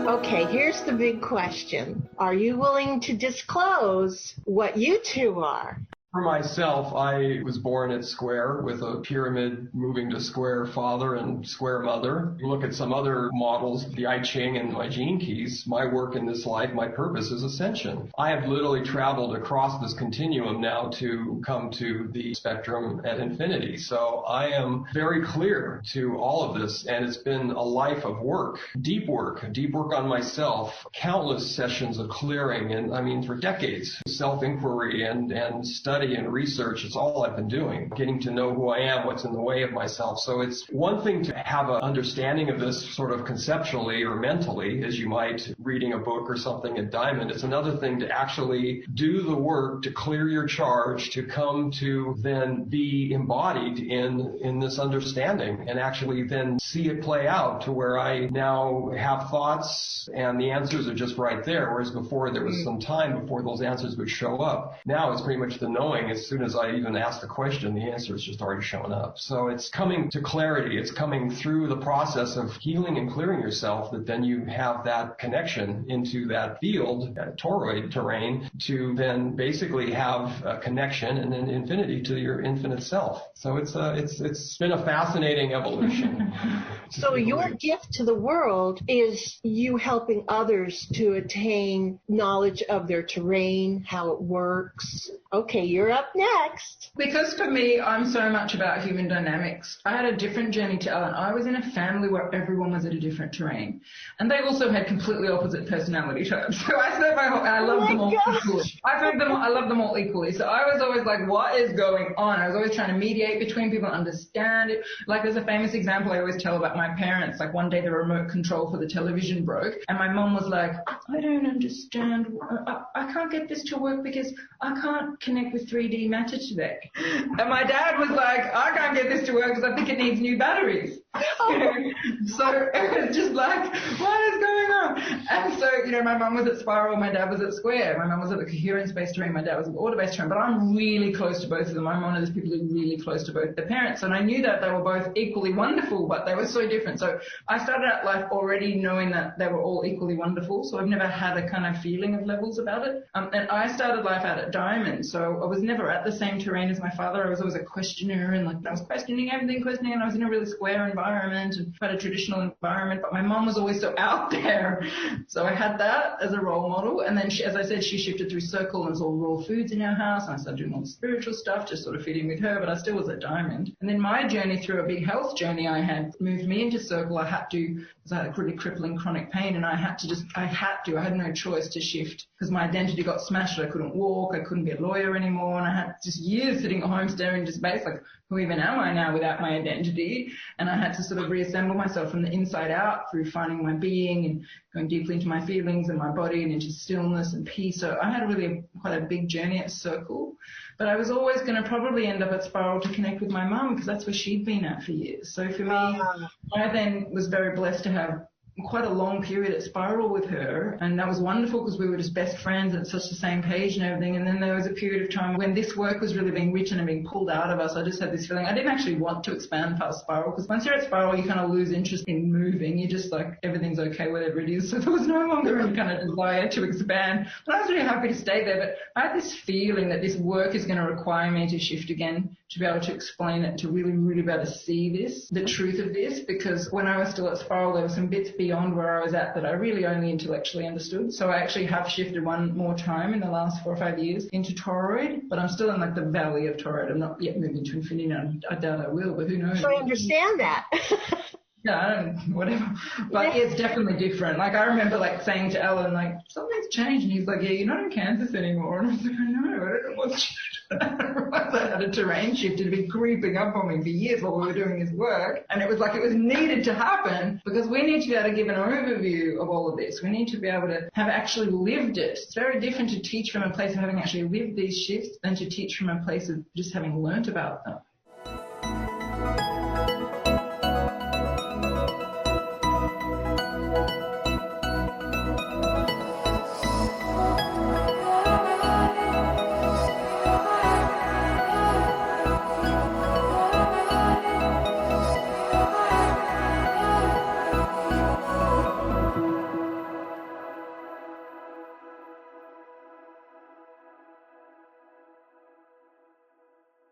Okay, here's the big question. Are you willing to disclose what you two are? For myself, I was born at square with a pyramid moving to square father and square mother. You look at some other models, the I Ching and my gene keys, my work in this life, my purpose is ascension. I have literally traveled across this continuum now to come to the spectrum at infinity. So I am very clear to all of this, and it's been a life of work, deep work on myself, countless sessions of clearing, and I mean for decades, self-inquiry and study and research. It's all I've been doing, getting to know who I am, what's in the way of myself. So it's one thing to have an understanding of this sort of conceptually or mentally, as you might reading a book or something at Diamond. It's another thing to actually do the work to clear your charge, to come to then be embodied in this understanding and actually then see it play out to where I now have thoughts and the answers are just right there, whereas before there was some time before those answers would show up. Now it's pretty much the knowing. As soon as I even ask the question, the answer is just already showing up. So it's coming to clarity. It's coming through the process of healing and clearing yourself that then you have that connection into that field, that toroid terrain, to then basically have a connection and then infinity to your infinite self. So it's been a fascinating evolution. So your gift to the world is you helping others to attain knowledge of their terrain, how it works. Okay, you're up next. Because for me, I'm so much about human dynamics. I had a different journey to Ellen. I was in a family where everyone was at a different terrain. And they also had completely opposite personality types. So I spent I loved them all equally. I love them all equally. So I was always like, what is going on? I was always trying to mediate between people, understand it. Like there's a famous example I always tell about my parents. Like one day the remote control for the television broke. And my mom was like, I don't understand. I can't get this to work because I can't connect with 3D matter today. And my dad was like, I can't get this to work because I think it needs new batteries. So it was just like, what is going on? And so, my mum was at Spiral, my dad was at Square. My mum was at the Coherence-Based Terrain, my dad was at the Order-Based Terrain. But I'm really close to both of them. I'm one of those people who are really close to both their parents. And I knew that they were both equally wonderful, but they were so different. So I started out life already knowing that they were all equally wonderful. So I've never had a kind of feeling of levels about it. And I started life out at Diamond. So I was never at the same terrain as my father. I was always a questioner and I was questioning everything, and I was in a really square environment and quite a traditional environment, but my mom was always so out there. So I had that as a role model. And then, as I said, she shifted through Circle and it was all raw foods in our house. And I started doing all the spiritual stuff, just sort of fitting with her, but I still was at Diamond. And then my journey through a big health journey I had moved me into Circle. I had to, because I had really crippling chronic pain, and I had no choice to shift because my identity got smashed. I couldn't walk, I couldn't be a lawyer anymore, and I had just years sitting at home staring into space, like, who even am I now without my identity? And I had to sort of reassemble myself from the inside out through finding my being and going deeply into my feelings and my body and into stillness and peace. So I had quite a big journey at Circle. But I was always going to probably end up at Spiral to connect with my mum because that's where she'd been at for years. So for me, I then was very blessed to have quite a long period at Spiral with her, and that was wonderful because we were just best friends at such the same page and everything. And then there was a period of time when this work was really being written and being pulled out of us. I just had this feeling I didn't actually want to expand past Spiral, because once you're at Spiral you kind of lose interest in moving. You're just like, everything's okay, whatever it is. So there was no longer any kind of desire to expand, but I was really happy to stay there. But I had this feeling that this work is going to require me to shift again, to be able to explain it, to really, really be able to see this, the truth of this, because when I was still at Spiral there were some bits beyond where I was at that I really only intellectually understood. So I actually have shifted one more time in the last 4 or 5 years into Toroid, but I'm still in like the valley of Toroid. I'm not yet moving to infinity. I doubt I will, but who knows? So I understand that. Yeah, I don't, whatever. But yeah, it's definitely different. Like I remember like saying to Alan, like, something's changed. And he's like, yeah, you're not in Kansas anymore. And I was like, I know, I don't know what's changed. I had a terrain shift. It had been creeping up on me for years while we were doing this work. And it was like it was needed to happen because we need to be able to give an overview of all of this. We need to be able to have actually lived it. It's very different to teach from a place of having actually lived these shifts than to teach from a place of just having learnt about them.